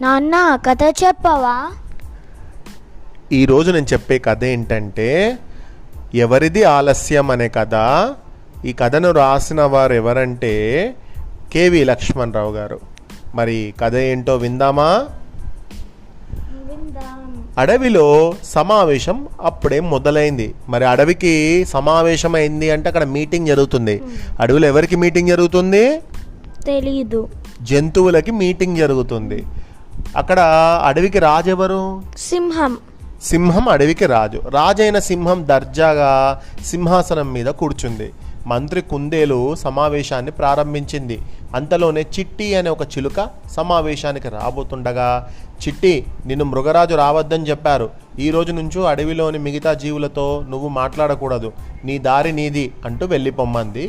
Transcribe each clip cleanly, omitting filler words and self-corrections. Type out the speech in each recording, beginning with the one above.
నాన్న కథ చెప్పవా? ఈరోజు నేను చెప్పే కథ ఏంటంటే ఎవరిది ఆలస్యం అనే కథ. ఈ కథను రాసిన వారు ఎవరంటే కేవి లక్ష్మణరావు గారు. మరి కథ ఏంటో విందామా? అడవిలో సమావేశం అప్పుడే మొదలైంది. మరి అడవికి సమావేశం అయింది అంటే అక్కడ మీటింగ్ జరుగుతుంది. అడవిలో ఎవరికి మీటింగ్ జరుగుతుంది? తెలీదు. జంతువులకి మీటింగ్ జరుగుతుంది. అక్కడ అడవికి రాజు ఎవరు? సింహం. సింహం అడవికి రాజు. రాజైన సింహం దర్జాగా సింహాసనం మీద కూర్చుంది. మంత్రి కుందేలు సమావేశాన్ని ప్రారంభించింది. అంతలోనే చిట్టి అనే ఒక చిలుక సమావేశానికి రాబోతుండగా, చిట్టి, నిన్ను మృగరాజు రావద్దని చెప్పారు. ఈ రోజు నుంచి అడవిలోని మిగతా జీవులతో నువ్వు మాట్లాడకూడదు, నీ దారి నీది అంటూ వెళ్ళిపోమ్మంది.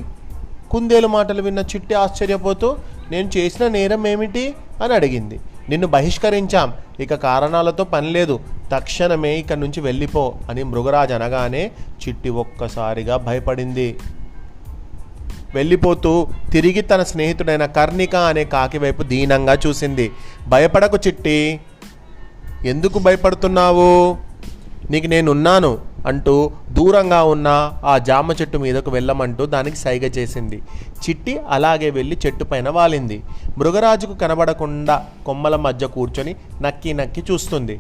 కుందేలు మాటలు విన్న చిట్టి ఆశ్చర్యపోతూ, నేను చేసిన నేరం ఏమిటి అని అడిగింది. నిన్ను బహిష్కరించాం, ఇక కారణాలతో పని లేదు, తక్షణమే ఇక్కడి నుంచి వెళ్ళిపో అని మృగరాజు అనగానే చిట్టి ఒక్కసారిగా భయపడింది. వెళ్ళిపోతూ తిరిగి తన స్నేహితుడైన కర్ణిక అనే కాకి వైపు దీనంగా చూసింది. భయపడకు చిట్టి, ఎందుకు భయపడుతున్నావు? నీకు నేనున్నాను అంటూ దూరంగా ఉన్న ఆ జామ చెట్టు మీదకు వెళ్ళమంటూ దానికి సైగ చేసింది. చిట్టి అలాగే వెళ్ళి చెట్టు పైన వాలింది. మృగరాజుకు కనబడకుండా కొమ్మల మధ్య కూర్చొని నక్కి నక్కి చూస్తుంది.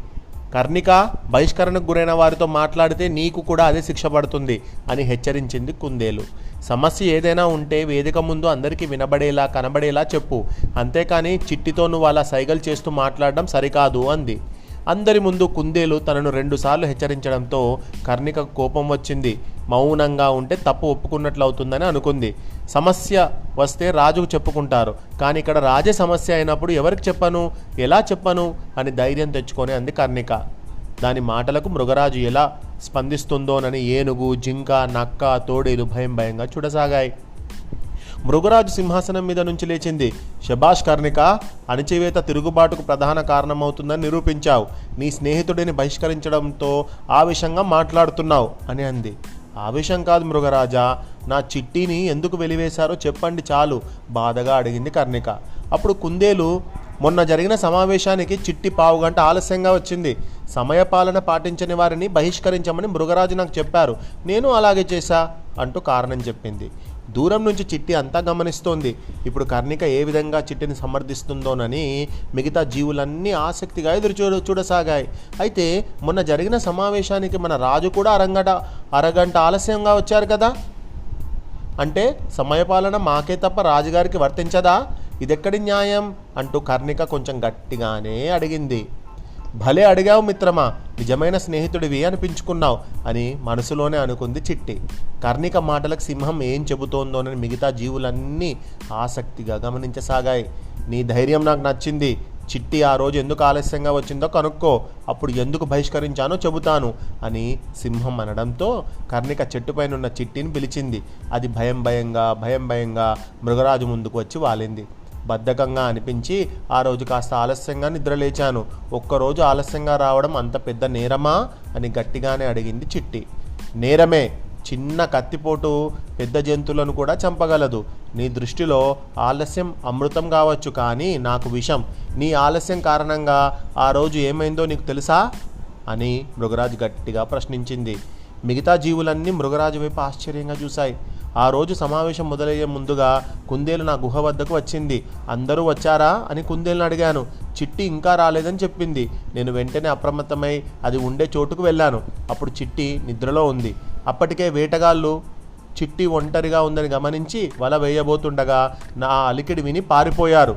కర్ణిక, బహిష్కరణకు గురైన వారితో మాట్లాడితే నీకు కూడా అదే శిక్ష పడుతుంది అని హెచ్చరించింది కుందేలు. సమస్య ఏదైనా ఉంటే వేదిక ముందు అందరికీ వినబడేలా కనబడేలా చెప్పు, అంతేకాని చిట్టితో నువ్వు అలా సైగలు చేస్తూ మాట్లాడడం సరికాదు అంది. అందరి ముందు కుందేలు తనను 2 సార్లు హెచ్చరించడంతో కర్ణిక కోపం వచ్చింది. మౌనంగా ఉంటే తప్పు ఒప్పుకున్నట్లు అవుతుందని అనుకుంది. సమస్య వస్తే రాజుకు చెప్పుకుంటారు, కానీ ఇక్కడ రాజే సమస్య అయినప్పుడు ఎవరికి చెప్పను, ఎలా చెప్పను అని ధైర్యం తెచ్చుకొని అంది కర్ణిక. దాని మాటలకు మృగరాజు ఎలా స్పందిస్తుందోనని ఏనుగు, జింక, నక్క, తోడేలు భయంగా చూడసాగాయి. మృగరాజు సింహాసనం మీద నుంచి లేచింది. శభాష్ కర్ణిక, అణచివేత తిరుగుబాటుకు ప్రధాన కారణమవుతుందని నిరూపించావు. నీ స్నేహితుడిని బహిష్కరించడంతో ఆవేశంగా మాట్లాడుతున్నావు అని అంది. ఆవేశం కాదు మృగరాజా, నా చిట్టిని ఎందుకు వెలివేశారో చెప్పండి చాలు బాధగా అడిగింది కర్ణిక. అప్పుడు కుందేలు, మొన్న జరిగిన సమావేశానికి చిట్టి పావుగంట ఆలస్యంగా వచ్చింది. సమయపాలన పాటించని వారిని బహిష్కరించమని మృగరాజు నాకు చెప్పారు, నేను అలాగే చేశా అంటూ కారణం చెప్పింది. దూరం నుంచి చిట్టి అంతా గమనిస్తోంది. ఇప్పుడు కర్ణిక ఏ విధంగా చిట్టిని సమర్థిస్తుందోనని మిగతా జీవులన్నీ ఆసక్తిగా ఎదురు చూడసాగాయి. అయితే మొన్న జరిగిన సమావేశానికి మన రాజు కూడా అరగంట ఆలస్యంగా వచ్చారు కదా, అంటే సమయపాలన మాకే తప్ప రాజుగారికి వర్తించదా? ఇదెక్కడి న్యాయం అంటూ కర్ణిక కొంచెం గట్టిగానే అడిగింది. భలే అడిగావు మిత్రమా, నిజమైన స్నేహితుడివి అనిపించుకున్నావు అని మనసులోనే అనుకుంది చిట్టి. కర్ణిక మాటలకు సింహం ఏం చెబుతోందోనని మిగతా జీవులన్నీ ఆసక్తిగా గమనించసాగాయి. నీ ధైర్యం నాకు నచ్చింది. చిట్టి ఆ రోజు ఎందుకు ఆలస్యంగా వచ్చిందో కనుక్కో, అప్పుడు ఎందుకు బహిష్కరించానో చెబుతాను అని సింహం అనడంతో కర్ణిక చెట్టుపైనున్న చిట్టిని పిలిచింది. అది భయంగా మృగరాజు ముందుకు వచ్చి వాలింది. బద్ధకంగా అనిపించి ఆ రోజు కాస్త ఆలస్యంగా నిద్రలేచాను. ఒక్కరోజు ఆలస్యంగా రావడం అంత పెద్ద నేరమా అని గట్టిగానే అడిగింది చిట్టి. నేరమే, చిన్న కత్తిపోటు పెద్ద జంతువులను కూడా చంపగలదు. నీ దృష్టిలో ఆలస్యం అమృతం కావచ్చు, కానీ నాకు విషం. నీ ఆలస్యం కారణంగా ఆ రోజు ఏమైందో నీకు తెలుసా అని మృగరాజు గట్టిగా ప్రశ్నించింది. మిగతా జీవులన్నీ మృగరాజు వైపు ఆశ్చర్యంగా చూశాయి. ఆ రోజు సమావేశం మొదలయ్యే ముందుగా కుందేలు నా గుహ వద్దకు వచ్చింది. అందరూ వచ్చారా అని కుందేలును అడిగాను. చిట్టి ఇంకా రాలేదని చెప్పింది. నేను వెంటనే అప్రమత్తమై అది ఉండే చోటుకు వెళ్ళాను. అప్పుడు చిట్టి నిద్రలో ఉంది. అప్పటికే వేటగాళ్ళు చిట్టి ఒంటరిగా ఉందని గమనించి వల వేయబోతుండగా నా అలికిడి విని పారిపోయారు.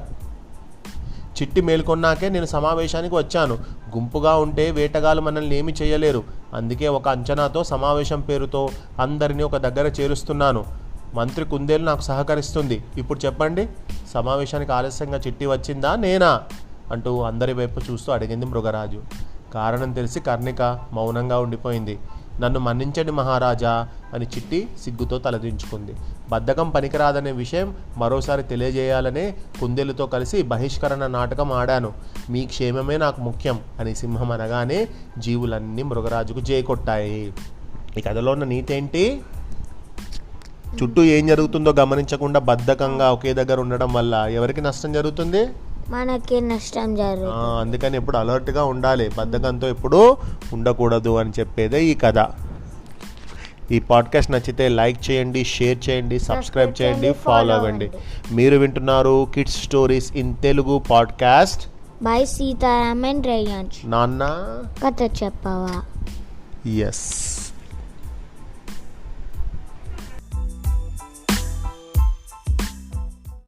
చిట్టి మేల్కొన్నాకే నేను సమావేశానికి వచ్చాను. గుంపుగా ఉంటే వేటగాళ్ళు మనల్ని ఏమి చేయలేరు. అందుకే ఒక అంచనాతో సమావేశం పేరుతో అందరినీ ఒక దగ్గర చేరుస్తున్నాను. మంత్రి కుందేలు నాకు సహకరిస్తుంది. ఇప్పుడు చెప్పండి, సమావేశానికి ఆలస్యంగా చిట్టి వచ్చిందా నేనా అంటూ అందరి వైపు చూస్తూ అడిగింది మృగరాజు. కారణం తెలిసి కర్ణిక మౌనంగా ఉండిపోయింది. నన్ను మన్నించండి మహారాజా అని చిట్టి సిగ్గుతో తలదించుకుంది. బద్ధకం పనికిరాదనే విషయం మరోసారి తెలియజేయాలనే కుందేలుతో కలిసి బహిష్కరణ నాటకం ఆడాను. మీ క్షేమమే నాకు ముఖ్యం అని సింహం అనగానే జీవులన్నీ మృగరాజుకు జేకొట్టాయి. ఈ కథలో ఉన్న నీతి ఏంటి? చుట్టూ ఏం జరుగుతుందో గమనించకుండా బద్ధకంగా ఒకే దగ్గర ఉండడం వల్ల ఎవరికి నష్టం జరుగుతుంది? మనకి నష్టం జరుగుతుంది. అందుకని ఎప్పుడు అలర్ట్గా ఉండాలి, బద్ధకంతో ఎప్పుడు ఉండకూడదు అని చెప్పేదే ఈ కథ. ఈ పాడ్కాస్ట్ నచ్చితే లైక్ చేయండి, షేర్ చేయండి, సబ్స్క్రైబ్ చేయండి, ఫాలో అవ్వండి. మీరు వింటున్నారు kids stories in Telugu podcast by Sitharaman Reyansh. నాన్న కథ చెప్పవా? ఎస్.